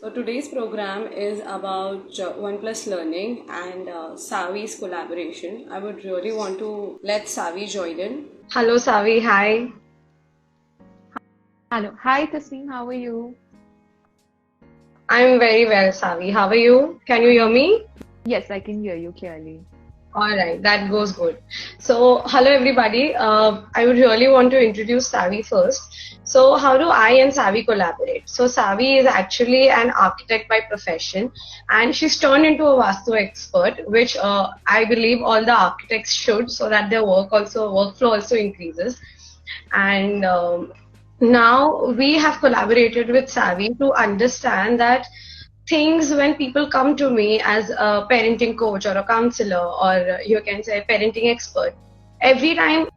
So today's program is about One Plus Learning and Savi's collaboration. I would really want to let Savi join in. Hello, Savi. Hi. Hello. Hi, Tasneem. How are you? I'm very well, Savi. How are you? Can you hear me? Yes, I can hear you clearly. All right, that goes good. So, hello everybody. I would really want to introduce Savi first. So, how do I and Savi collaborate? So, Savi is actually an architect by profession, and she's turned into a Vastu expert, which I believe all the architects should, so that their workflow also increases. And now we have collaborated with Savi to understand that things when people come to me as a parenting coach or a counselor or you can say parenting expert, every time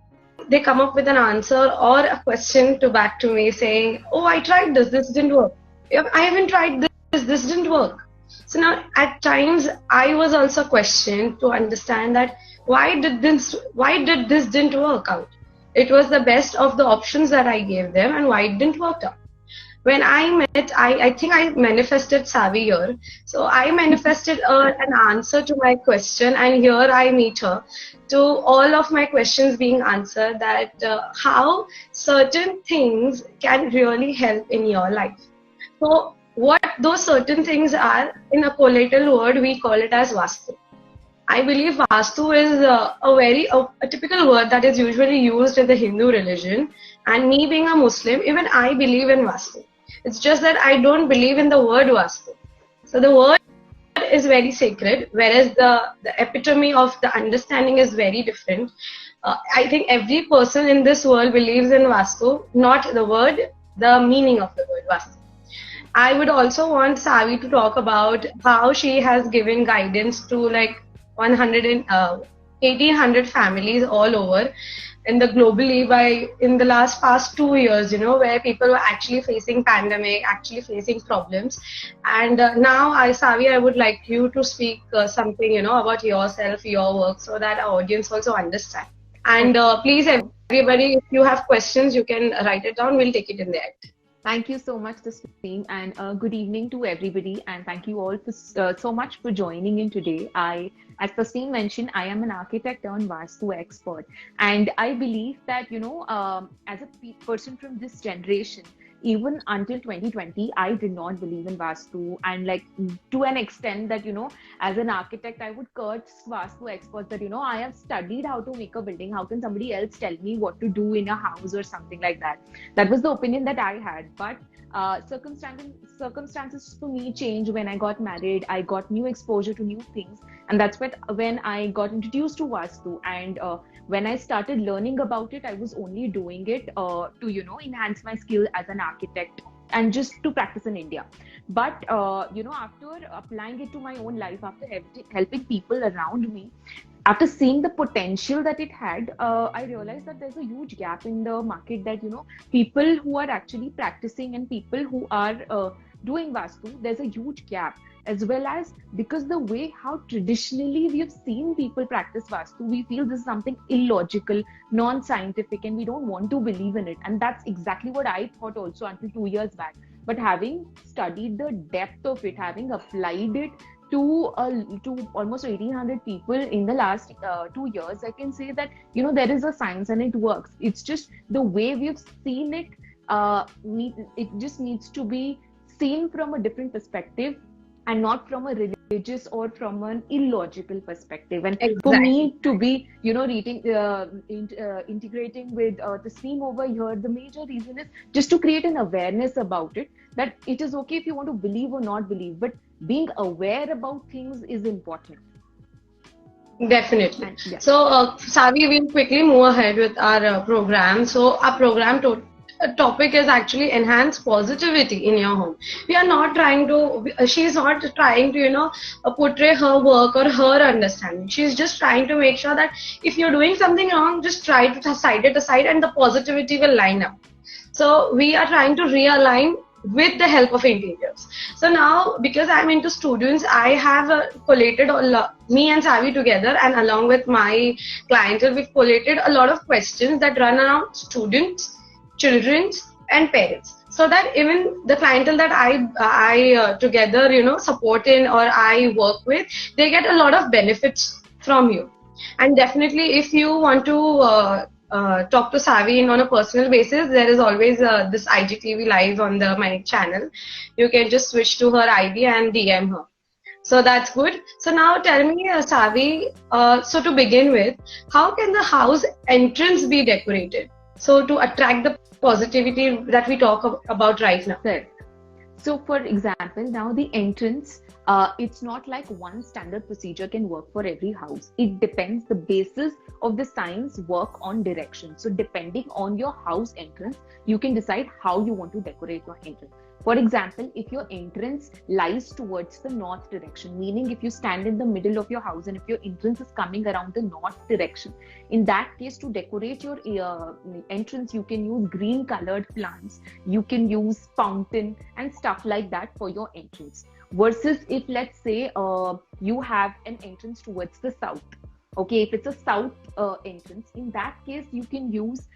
they come up with an answer or a question to back to me saying, oh, I tried this didn't work. I haven't tried this didn't work. So now at times I was also questioned to understand that why did this didn't work out. It was the best of the options that I gave them, and why it didn't work out. When I met, I think I manifested Savvy here. So I manifested an answer to my question, and here I meet her to all of my questions being answered, that how certain things can really help in your life. So what those certain things are, in a colloquial word, we call it as Vastu. I believe Vastu is a typical word that is usually used in the Hindu religion. And me being a Muslim, even I believe in Vastu. It's just that I don't believe in the word Vastu. So the word is very sacred, whereas the epitome of the understanding is very different. I think every person in this world believes in Vastu, not the word, the meaning of the word Vastu. I would also want Savi to talk about how she has given guidance to like 100 and 1800 families all over in the globally by in the past 2 years, where people were actually facing pandemic, actually facing problems. And now, Savi, I would like you to speak something, about yourself, your work, so that our audience also understand. And Okay. please, everybody, if you have questions, you can write it down. We'll take it in there. Thank you so much, Tasneem, and good evening to everybody. And thank you all for so much for joining in today. As Tasneem mentioned, I am an architect turned Vastu expert, and I believe that as a person from this generation, even until 2020, I did not believe in Vastu, and like to an extent that as an architect, I would curse Vastu experts that I have studied how to make a building. How can somebody else tell me what to do in a house or something like that? That was the opinion that I had. But circumstances for me changed when I got married. I got new exposure to new things, and that's when I got introduced to Vastu. And when I started learning about it, I was only doing it to enhance my skill as an architect and just to practice in India. But after applying it to my own life, after helping people around me, after seeing the potential that it had, I realized that there's a huge gap in the market, that people who are actually practicing and people who are doing Vastu, there's a huge gap. As well as because the way how traditionally we have seen people practice Vastu, we feel this is something illogical, non-scientific, and we don't want to believe in it. And that's exactly what I thought also until 2 years back. But having studied the depth of it, having applied it to almost 1800 people in the last 2 years, I can say that there is a science and it works. It's just the way we've seen it. It just needs to be seen from a different perspective and not from a religious or from an illogical perspective. And for Exactly. me to be integrating with the stream over here, the major reason is just to create an awareness about it, that it is okay if you want to believe or not believe, but being aware about things is important. Definitely. And yeah. So, Savi, we'll quickly move ahead with our program. So, our program topic is actually enhance positivity in your home. We are not trying to, she's not trying to, portray her work or her understanding. She's just trying to make sure that if you're doing something wrong, just try to side it aside and the positivity will line up. So we are trying to realign with the help of interiors. So now, because I'm into students, I have collated me and Savi together, and along with my clientele, we've collated a lot of questions that run around students, children's, and parents. so that even the clientele that I together, support in or I work with, they get a lot of benefits from you. And definitely, if you want to talk to Savi on a personal basis, there is always this IGTV live on the my channel. You can just switch to her ID and DM her. So that's good. So now tell me, Savi, so to begin with, how can the house entrance be decorated? So to attract the positivity that we talk about right now. Right. So, for example, now the entrance, it's not like one standard procedure can work for every house. It depends. The basis of the signs work on direction. So, depending on your house entrance, you can decide how you want to decorate your entrance. For example, if your entrance lies towards the north direction, meaning if you stand in the middle of your house and if your entrance is coming around the north direction, in that case, to decorate your entrance, you can use green colored plants, you can use fountain and stuff like that for your entrance. Versus if, let's say, you have an entrance towards the south. Okay, if it's a south entrance, in that case, you can use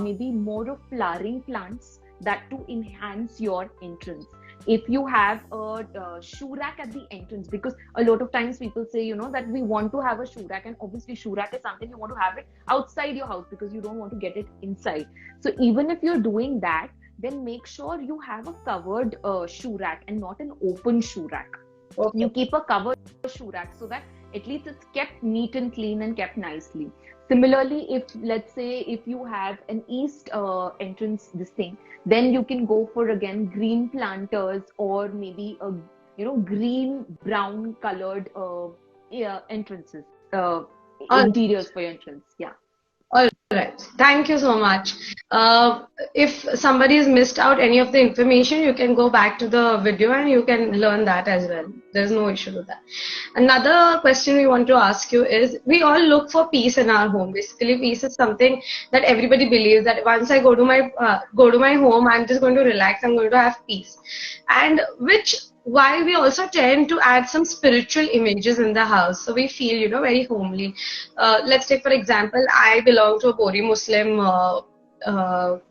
maybe more of flowering plants that to enhance your entrance. If you have a shoe rack at the entrance, because a lot of times people say, that we want to have a shoe rack, and obviously shoe rack is something you want to have it outside your house because you don't want to get it inside. So even if you're doing that, then make sure you have a covered shoe rack and not an open shoe rack. Okay. You keep a covered shoe rack so that at least it's kept neat and clean and kept nicely. Similarly, if let's say if you have an east entrance, this thing, then you can go for again green planters or maybe a green brown colored entrances, interiors for your entrance. Yeah. All right. Thank you so much. If somebody has missed out any of the information, you can go back to the video and you can learn that as well. There's no issue with that. Another question we want to ask you is, we all look for peace in our home. Basically, peace is something that everybody believes that once I go to my home, I'm just going to relax. I'm going to have peace. And why we also tend to add some spiritual images in the house, so we feel very homely. Let's take for example, I belong to a Bori Muslim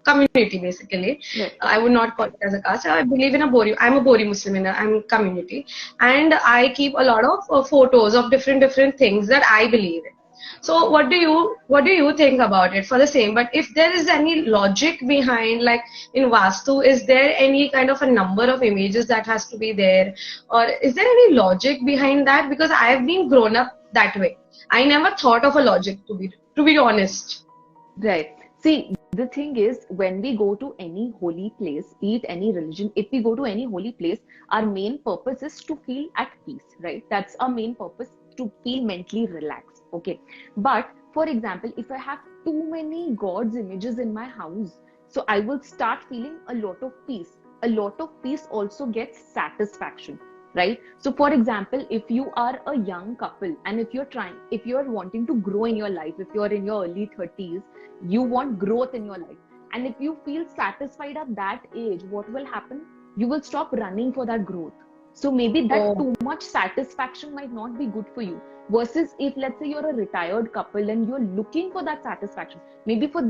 community basically. Yeah. I would not call it as a caste. I believe in I'm a Bori Muslim in a community, and I keep a lot of photos of different things that I believe in. So what do you think about it for the same? But if there is any logic behind, like in Vastu, is there any kind of a number of images that has to be there, or is there any logic behind that? Because I have been grown up that way. I never thought of a logic, to be honest. Right. See, the thing is, when we go to any holy place, be it any religion, if we go to any holy place, our main purpose is to feel at peace, right? That's our main purpose, to feel mentally relaxed. Okay, but for example, if I have too many God's images in my house, so I will start feeling a lot of peace. A lot of peace also gets satisfaction, right? So for example, if you are a young couple and if you're wanting to grow in your life, if you're in your early 30s, you want growth in your life. And if you feel satisfied at that age, what will happen? You will stop running for that growth. So maybe that too much satisfaction might not be good for you. Versus if, let's say, you're a retired couple and you're looking for that satisfaction, maybe for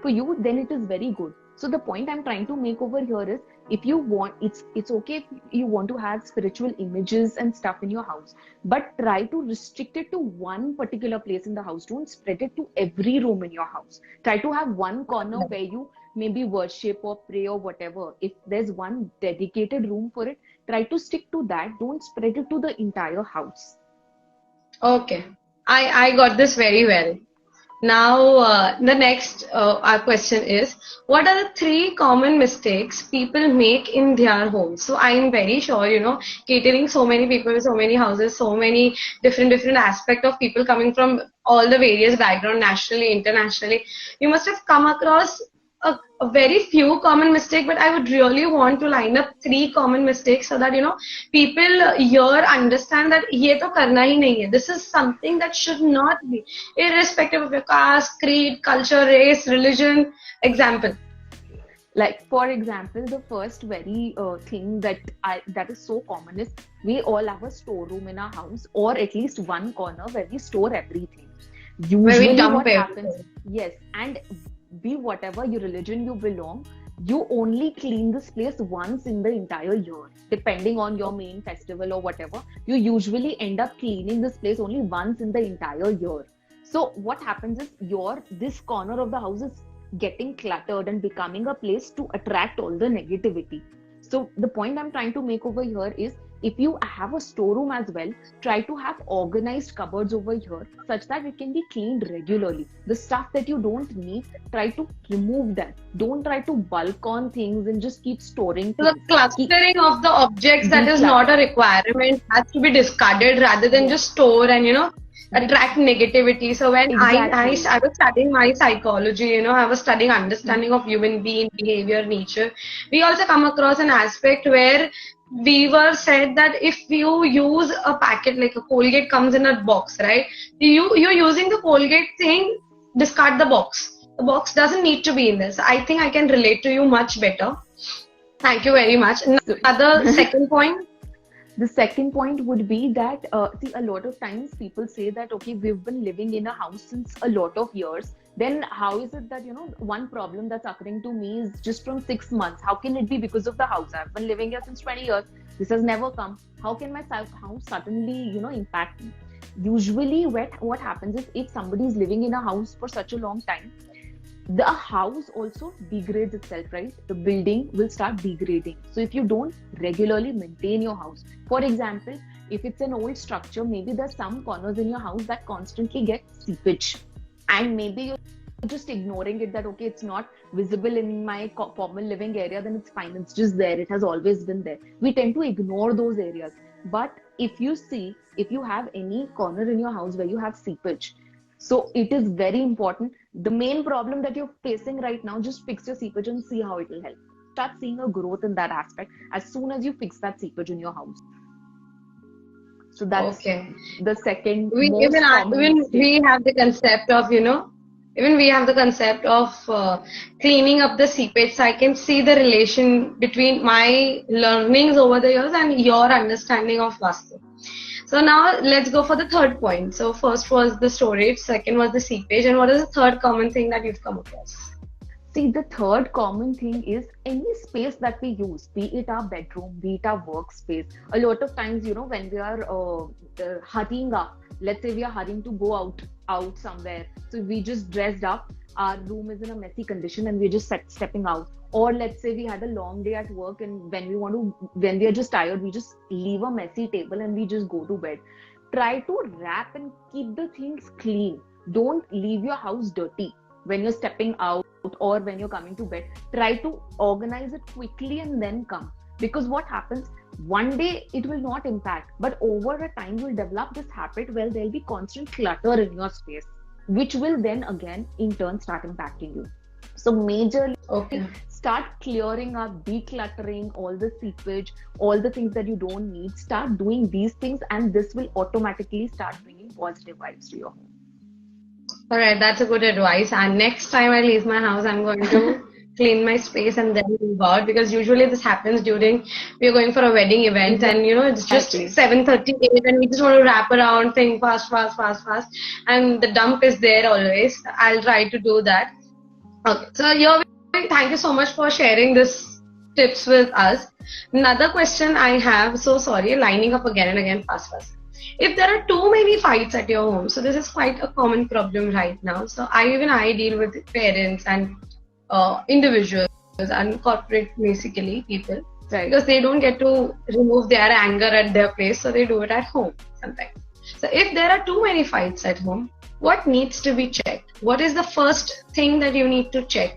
you, then it is very good. So the point I'm trying to make over here is, if you want, it's okay if you want to have spiritual images and stuff in your house, but try to restrict it to one particular place in the house. Don't spread it to every room in your house. Try to have one corner where you maybe worship or pray or whatever. If there's one dedicated room for it, try to stick to that. Don't spread it to the entire house. Okay, I got this very well. Now, the next our question is, what are the 3 common mistakes people make in their homes? So I am very sure, catering so many people, so many houses, so many different aspects of people coming from all the various backgrounds, nationally, internationally, you must have come across a very few common mistakes, but I would really want to line up 3 common mistakes so that people here understand that ye to karna hi nahi hai. This is something that should not be, irrespective of your caste, creed, culture, race, religion. Example. Like for example, the first very thing that is so common is, we all have a storeroom in our house, or at least one corner where we store everything. Usually what happens, yes, and be whatever your religion you belong, you only clean this place once in the entire year, depending on your main festival or whatever. You usually end up cleaning this place only once in the entire year. So what happens is your this corner of the house is getting cluttered and becoming a place to attract all the negativity. So the point I'm trying to make over here is, if you have a storeroom as well, try to have organized cupboards over here such that it can be cleaned regularly. The stuff that you don't need, try to remove them. Don't try to bulk on things and just keep storing So the things. clustering of the objects that is not Declutter. a requirement has to be discarded rather than Yes. just store and attract negativity. So when Exactly. I was studying my psychology, I was studying Mhm. understanding of human being behavior, nature. We also come across an aspect where we were said that if you use a packet like a Colgate comes in a box, right? You're using the Colgate thing, discard the box. The box doesn't need to be in this. I think I can relate to you much better. Thank you very much. So Another second point. the second point would be that, see, a lot of times people say that, okay, we've been living in a house since a lot of years. Then how is it that, one problem that's occurring to me is just from 6 months? How can it be because of the house? I've been living here since 20 years. This has never come. How can my house suddenly, impact me? Usually, what happens is, if somebody is living in a house for such a long time, the house also degrades itself, right? The building will start degrading. So if you don't regularly maintain your house, for example, if it's an old structure, maybe there's some corners in your house that constantly get seepage, and maybe you're just ignoring it, that okay, it's not visible in my formal living area, then it's fine, it's just there, it has always been there. We tend to ignore those areas. But if you see, if you have any corner in your house where you have seepage, so it is very important. The main problem that you're facing right now, just fix your seepage and see how it will help. Start seeing a growth in that aspect as soon as you fix that seepage in your house. So that's Okay. the second We most common even mistake. we have the concept of even we have the concept of cleaning up the seepage. So I can see the relation between my learnings over the years and your understanding of Vastu. So now let's go for the third point. So first was the storage, second was the seepage, and what is the third common thing that you've come across? See, the third common thing is any space that we use, be it our bedroom, be it our workspace. A lot of times, when we are hurrying up, let's say we are hurrying to go out somewhere, so we just dressed up, our room is in a messy condition, and we're just stepping out. Or let's say we had a long day at work, and when we are just tired, we just leave a messy table and we just go to bed. Try to wrap and keep the things clean. Don't leave your house dirty when you're stepping out or when you're coming to bed. Try to organize it quickly and then come. Because what happens, one day it will not impact, but over a time you'll develop this habit where there'll be constant clutter in your space, which will then again in turn start impacting you. So majorly Okay. start clearing up, decluttering all the seepage, all the things that you don't need. Start doing these things, and this will automatically start bringing positive vibes to your All right, that's a good advice. And next time I leave my house, I'm going to home. clean my space and then move out, because usually this happens during we're going for a wedding event and it's just Exactly. 7:38 and we just want to wrap around, think fast, fast, fast, fast, and the dump is there always. I'll try to do that. Okay, so you're thank you so much for sharing this tips with us. Another question I have, so sorry, lining up again and again, fast, fast. If there are too many fights at your home, so this is quite a common problem right now. So I deal with parents and individuals and corporate basically people, Right. because they don't get to remove their anger at their place, so they do it at home sometimes. So if there are too many fights at home, what needs to be checked? What is the first thing that you need to check?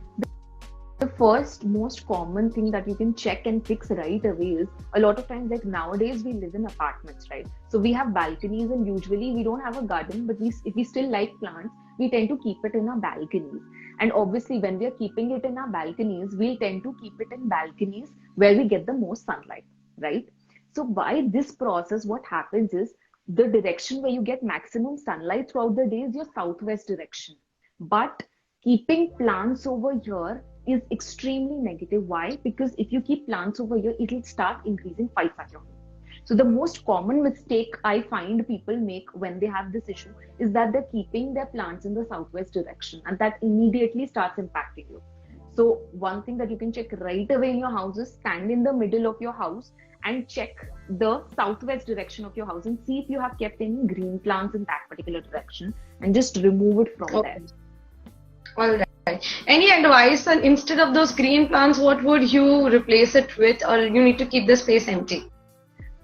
The first most common thing that you can check and fix right away is, a lot of times, like nowadays we live in apartments, right? So we have balconies, and usually we don't have a garden, but if we still like plants, we tend to keep it in our balconies. And obviously when we are keeping it in our balconies, we'll tend to keep it in balconies where we get the most sunlight, right? So by this process, what happens is, the direction where you get maximum sunlight throughout the day is your southwest direction. But keeping plants over here is extremely negative. Why? Because if you keep plants over here, it will start increasing fights at your home. So the most common mistake I find people make when they have this issue is that they're keeping their plants in the southwest direction, and that immediately starts impacting you. So one thing that you can check right away in your house is stand in the middle of your house and check the southwest direction of your house and see if you have kept any green plants in that particular direction, and just remove it from there. Okay. All right. Any advice on instead of those green plants, what would you replace it with, or you need to keep the space empty?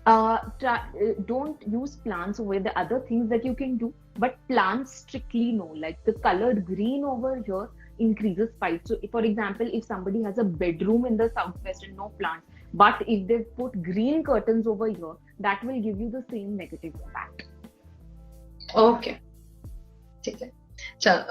Don't use plants over the other things that you can do, but plants strictly no. Like the colored green over here increases spite. So, for example, if somebody has a bedroom in the southwest and no plants, but if they put green curtains over here, that will give you the same negative impact. Okay. Okay. So,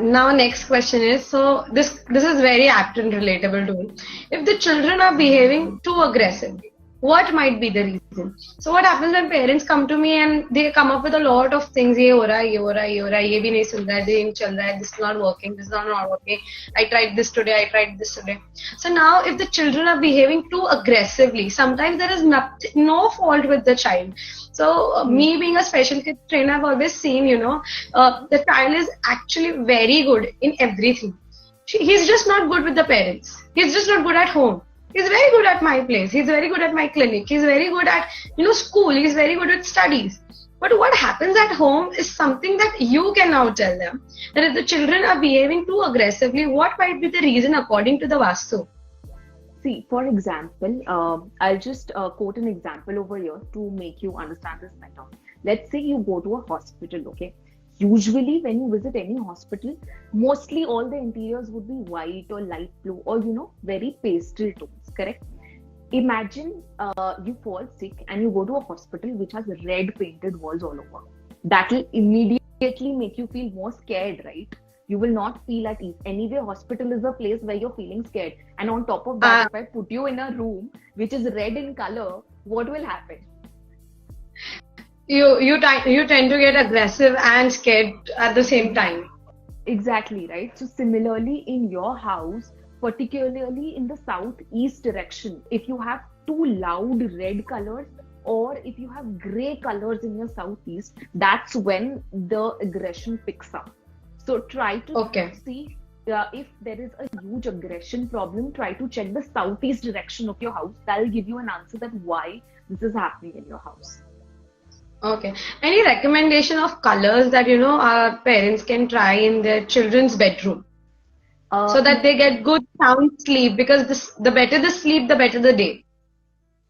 now next question is, so this is very apt and relatable to me. If the children are behaving too aggressively, what might be the reason? So what happens when parents come to me and they come up with a lot of things, ye ho raha, ye ho raha, ye ho raha, ye bhi nahi sun raha, ye nahi chal raha, this is not working, this is not working, I tried this today, I tried this today. So now if the children are behaving too aggressively, sometimes there is no fault with the child. So me being a special kids trainer, I've always seen, the child is actually very good in everything. He's just not good with the parents. He's just not good at home. He's very good at my place. He's very good at my clinic. He's very good at, school. He's very good at studies. But what happens at home is something that you can now tell them. That if the children are behaving too aggressively, what might be the reason according to the Vastu? See, for example, I'll just quote an example over here to make you understand this better. Let's say you go to a hospital, okay? Usually when you visit any hospital, mostly all the interiors would be white or light blue or, very pastel tones, correct? Imagine you fall sick and you go to a hospital which has red painted walls all over. That will immediately make you feel more scared, right? You will not feel at ease. Anyway, hospital is a place where you're feeling scared. And on top of that, if I put you in a room which is red in color, what will happen? You tend to get aggressive and scared at the same time. Exactly, right? So similarly in your house, particularly in the southeast direction, if you have too loud red colors or if you have gray colors in your southeast, that's when the aggression picks up. So try to see if there is a huge aggression problem, try to check the southeast direction of your house. That'll give you an answer that why this is happening in your house. Okay. Any recommendation of colors that, our parents can try in their children's bedroom? So that they get good sound sleep, because the better the sleep, the better the day.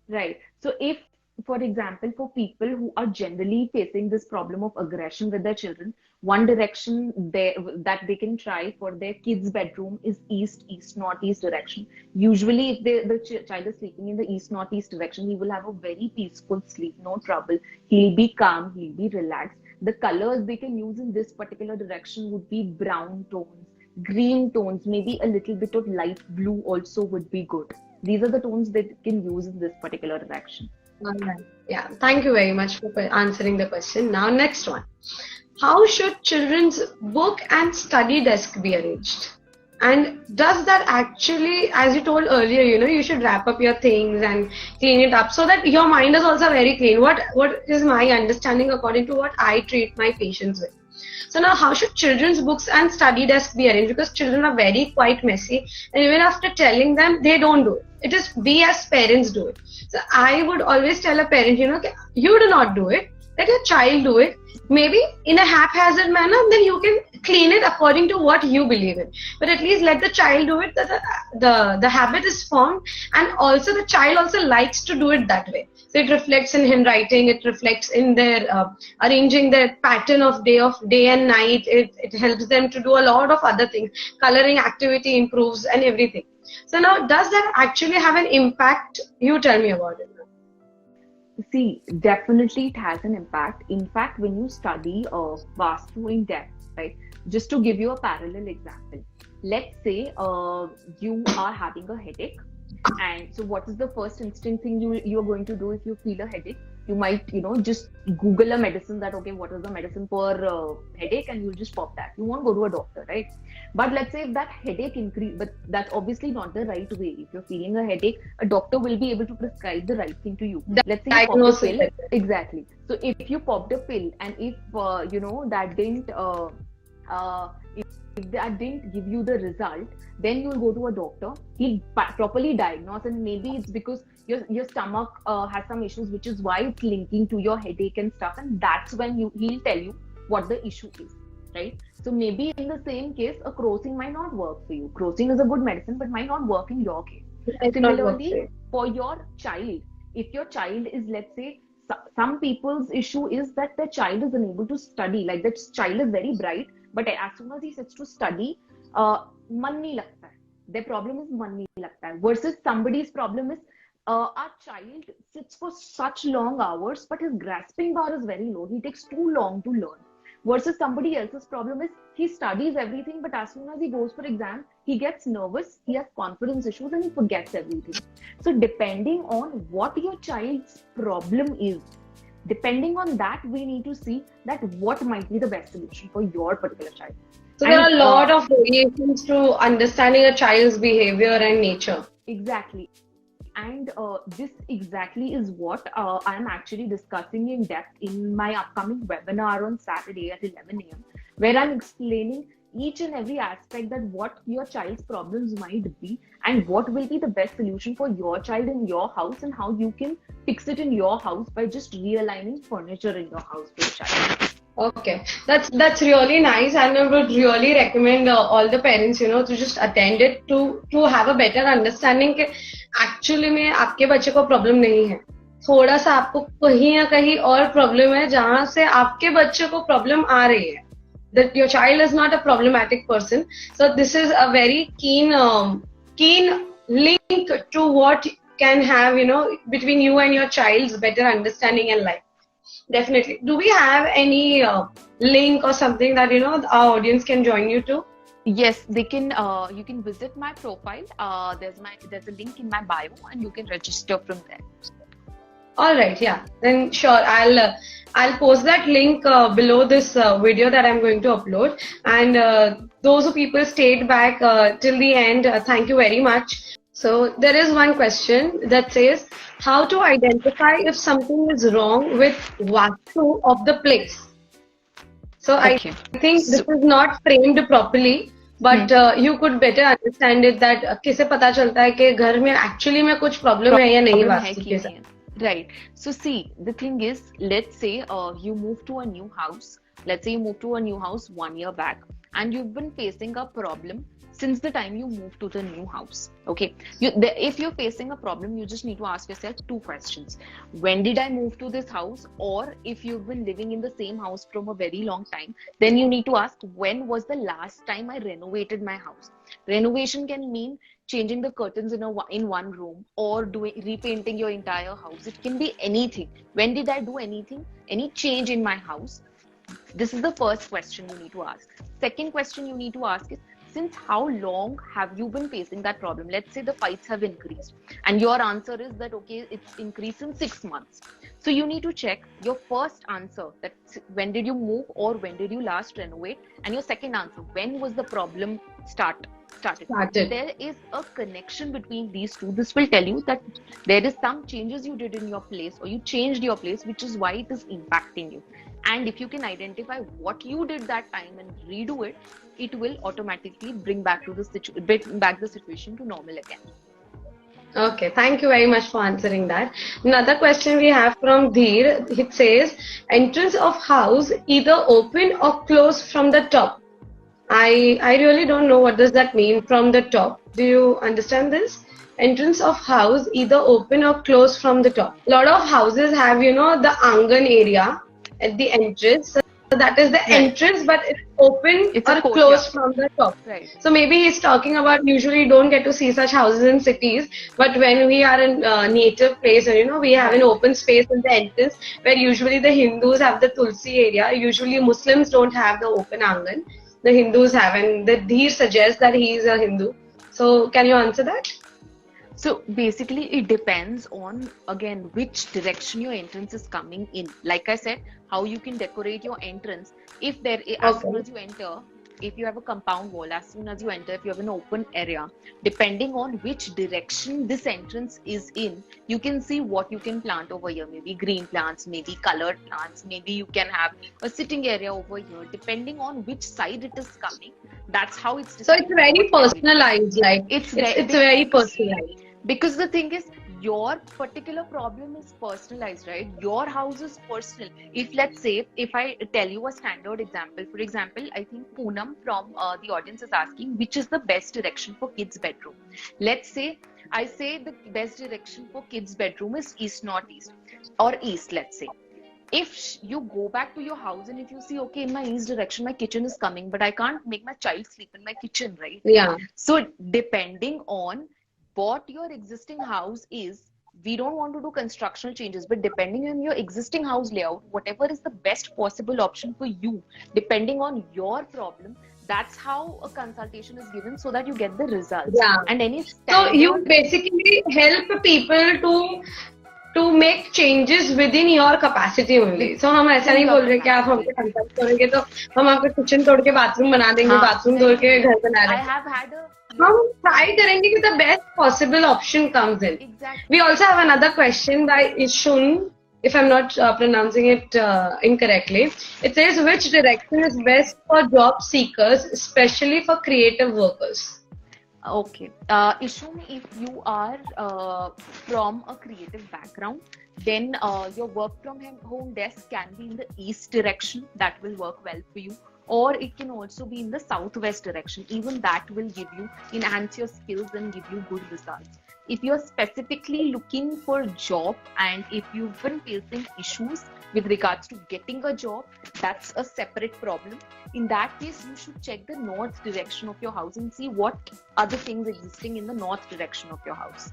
Right. So if, for example, for people who are generally facing this problem of aggression with their children, one direction that they can try for their kids' bedroom is east, northeast direction. Usually, if the child is sleeping in the east, northeast direction, he will have a very peaceful sleep, no trouble. He'll be calm, he'll be relaxed. The colors they can use in this particular direction would be brown tones, green tones, maybe a little bit of light blue also would be good. These are the tones they can use in this particular direction. All right. Yeah, thank you very much for answering the question. Now, next one. How should children's book and study desk be arranged? And does that actually, as you told earlier, you should wrap up your things and clean it up so that your mind is also very clean. What is my understanding according to what I treat my patients with? So now, how should children's books and study desk be arranged? Because children are quite messy, and even after telling them, they don't do it. It is we as parents do it. So I would always tell a parent, you do not do it. Let your child do it. Maybe in a haphazard manner, then you can clean it according to what you believe in. But at least let the child do it. The habit is formed, and also the child also likes to do it that way. So it reflects in handwriting. It reflects in their arranging their pattern of day and night. It helps them to do a lot of other things. Coloring activity improves and everything. So now, does that actually have an impact? You tell me about it. See, definitely it has an impact. In fact, when you study Vastu in depth, right? Just to give you a parallel example, let's say you are having a headache, and so what is the first instant thing you are going to do if you feel a headache? You might, just Google a medicine that, okay, what is the medicine for headache, and you'll just pop that. You won't go to a doctor, right? But let's say if that headache increase, but that's obviously not the right way. If you're feeling a headache, a doctor will be able to prescribe the right thing to you. Let's say you popped a pill. Exactly. So if you popped a pill, and if, that didn't, if that didn't give you the result, then you'll go to a doctor. He'll properly diagnose, and maybe it's because your stomach has some issues, which is why it's linking to your headache and stuff. And that's when he'll tell you what the issue is, right? So maybe in the same case, a crocin might not work for you. Crocin is a good medicine, but might not work in your case. It's not Similarly, working. for your child, if your child is, let's say, some people's issue is that their child is unable to study. Like that child is very bright, but as soon as he sits to study, मन नहीं लगता है. Their problem is मन नहीं लगता है. Versus somebody's problem is our child sits for such long hours, but his grasping power is very low. He takes too long to learn. Versus somebody else's problem is he studies everything, but as soon as he goes for exam, he gets nervous, he has confidence issues, and he forgets everything. So depending on what your child's problem is, depending on that, we need to see that what might be the best solution for your particular child. So there are a lot of variations to understanding a child's behavior and nature. Exactly. And this exactly is what I'm actually discussing in depth in my upcoming webinar on Saturday at 11 a.m., where I'm explaining each and every aspect that what your child's problems might be and what will be the best solution for your child in your house and how you can fix it in your house by just realigning furniture in your house for your child. Okay, that's really nice, and I would really recommend all the parents, to just attend it to have a better understanding कि actually में आपके बच्चे को problem नहीं है, थोड़ा सा आपको कहीं ना कहीं और problem है जहाँ से आपके बच्चे को problem आ रही है. That your child is not a problematic person. So this is a very keen link to what can have, between you and your child's better understanding in life. Definitely. Do we have any link or something that our audience can join you to? Yes, they can. You can visit my profile. There's a link in my bio, and you can register from there. All right. Yeah. Then sure. I'll post that link below this video that I'm going to upload. And those who people stayed back till the end, thank you very much. So there is one question that says, how to identify if something is wrong with Vastu of the place? So okay. I think this is not framed properly, but you could better understand it that कैसे पता चलता है कि घर में actually में कुछ problem है या नहीं वास्तु के साथ. Right. So see, the thing is, let's say you move to a new house. Let's say you moved to a new house 1 year back, and you've been facing a problem since the time you moved to the new house. Okay, if you're facing a problem, you just need to ask yourself 2 questions. When did I move to this house? Or if you've been living in the same house from a very long time, then you need to ask, when was the last time I renovated my house? Renovation can mean changing the curtains in one room, or repainting your entire house. It can be anything. When did I do anything? Any change in my house? This is the first question you need to ask. Second question you need to ask is, since how long have you been facing that problem? Let's say the fights have increased, and your answer is that, okay, it's increased in 6 months. So you need to check your first answer, that when did you move or when did you last renovate, and your second answer, when was the problem started. There is a connection between these two. This will tell you that there is some changes you did in your place, or you changed your place, which is why it is impacting you. And if you can identify what you did that time and redo it, it will automatically bring back the situation to normal again. Okay, thank you very much for answering that. Another question we have from Dheer. It says, entrance of house either open or closed from the top. I really don't know what does that mean, from the top. Do you understand this? Entrance of house either open or closed from the top. A lot of houses have, the angan area at the entrance. So that is the entrance, but it's open or closed from the top. Right. So maybe he's talking about, usually you don't get to see such houses in cities, but when we are in native place, and we have an open space in the entrance, where usually the Hindus have the Tulsi area. Usually Muslims don't have the open angan. The Hindus have, and the Dheer suggests that he is a Hindu. So can you answer that? So basically it depends on, again, which direction your entrance is coming in. Like I said, how you can decorate your entrance. If there, as soon as you enter, if you have a compound wall, as soon as you enter, if you have an open area, depending on which direction this entrance is in, you can see what you can plant over here. Maybe green plants, maybe colored plants, maybe you can have a sitting area over here. Depending on which side it is coming, that's how it's So decided. it's very personalized, like it's very personalized. Because the thing is, your particular problem is personalized, right? Your house is personal. If let's say, if I tell you a standard example, for example, I think Poonam from the audience is asking which is the best direction for kids' bedroom. Let's say I say the best direction for kids' bedroom is east northeast or east, let's say. If you go back to your house and if you see, okay, in my east direction, my kitchen is coming, but I can't make my child sleep in my kitchen, right? Yeah. So depending on what your existing house is, we don't want to do constructional changes, but depending on your existing house layout, whatever is the best possible option for you, depending on your problem, that's how a consultation is given so that you get the results. Yeah. And any So you basically help people to make changes within your capacity only. So हम ऐसा नहीं बोल रहे कि आप हमको consult करेंगे तो हम आपका किचन तोड़ के बाथरूम बना देंगे, बाथरूम तोड़ के घर बना देंगे. हम try करेंगे कि the best possible option comes in. Exactly. We also have another question by Ishun, if I'm not pronouncing it incorrectly. It says, which direction is best for job seekers, especially for creative workers? Okay. Ishun, if you are from a creative background, then your work from home desk can be in the east direction. That will work well for you. Or it can also be in the southwest direction. Even that will give you, enhance your skills and give you good results. If you're specifically looking for a job and if you've been facing issues with regards to getting a job, that's a separate problem. In that case, you should check the north direction of your house and see what other things existing in the north direction of your house.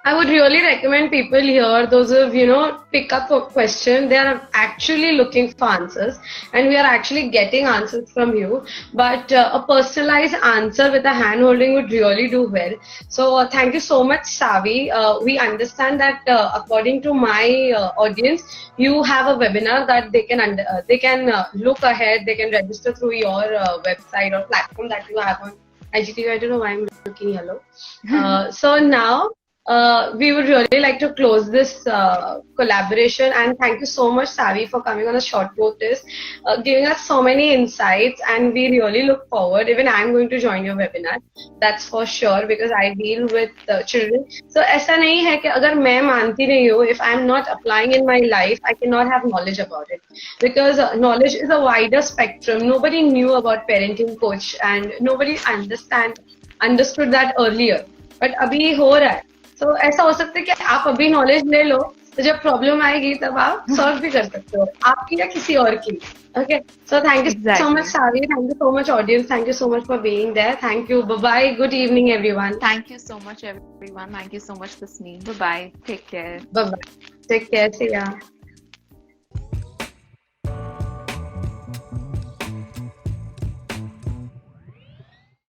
I would really recommend people here, those who, pick up a question, they are actually looking for answers and we are actually getting answers from you. But a personalized answer with a hand holding would really do well. So thank you so much, Savi. We understand that according to my audience, you have a webinar that they can look ahead, they can register through your website or platform that you have on IGTV. I don't know why I'm looking yellow. So now, we would really like to close this collaboration, and thank you so much, Savi, for coming on a short notice, giving us so many insights, and we really look forward. Even I'm going to join your webinar, that's for sure, because I deal with children. So ऐसा नहीं है कि अगर मैं मानती नहीं हूँ, if I'm not applying in my life, I cannot have knowledge about it, because knowledge is a wider spectrum. Nobody knew about parenting coach and nobody understood that earlier, but अभी हो रहा है. तो ऐसा हो सकता है कि आप अभी नॉलेज ले लो, तो जब प्रॉब्लम आएगी तब आप सॉल्व भी कर सकते हो, आपकी या किसी और की. Okay, so thank you so much, Savi. Thank you so much, audience. Thank you so much for being there. Thank you. Bye-bye. Good evening, everyone. Thank you so much, everyone. Thank you so much, Tasneem. Bye-bye. Take care. Bye-bye. Take care. See ya.